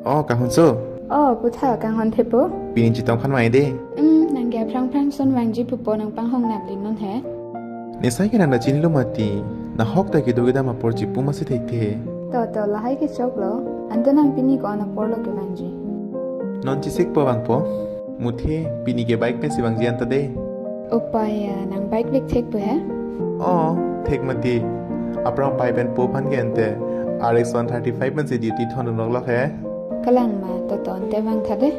Oh, kahunso. Oh, putra kang hon thepo. Pinin chitong khan mai de. Nang gap prang son wangji pupo nang pang hong nap lin non he. Nesai ke nang chin lo mati. Na hok ta ke dogida ma por chi pu ma se thai the. To la hai ke chok lo. Anta nang pini ko na por lo ke wangji. Non chi sik po wang po. Muthe pini ke bike pe si wang ji anta de. Upaya nang bike bik thek pe he. Oh, thek mati. Aprang pai pen po phan ke ante. RX 135 man se duty thon nok lok he. Kalang ma to ante wang thade.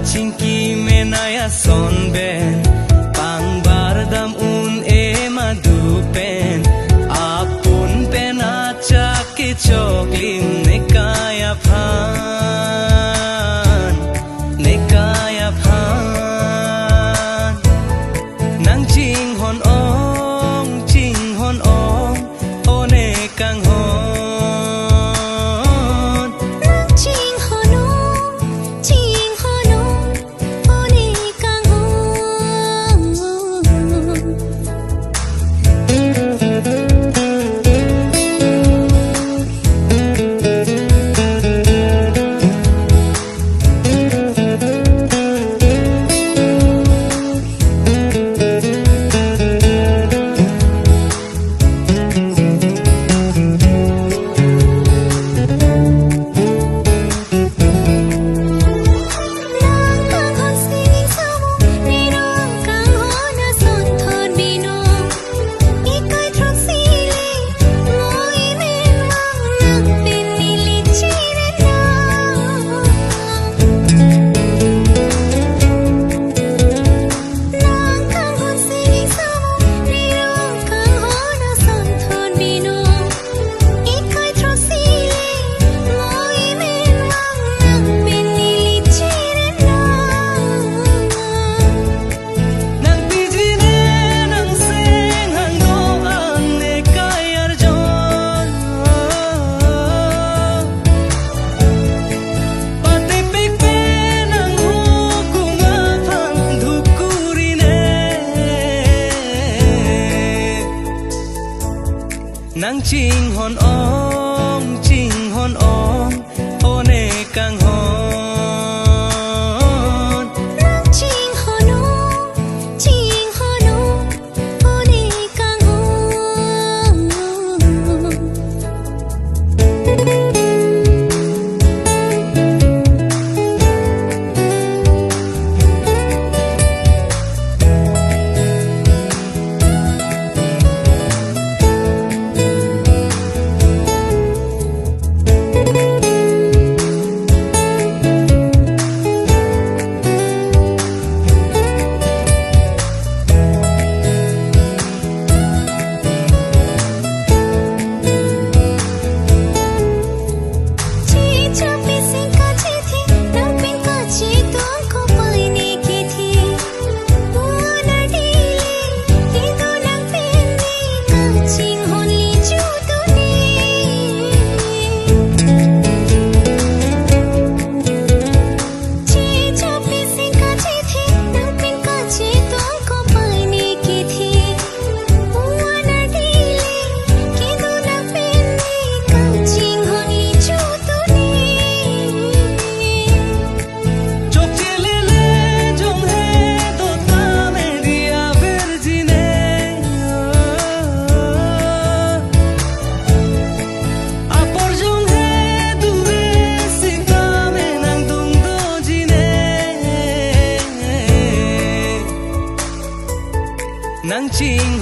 Chinki menaya son ben pang bardam un e madu pen apun pen acha ke choklim ne kaya phan nang ching hon ong one kang hon nang ching hon ong one kang hon nang ching hon ong one kang hon. nang ching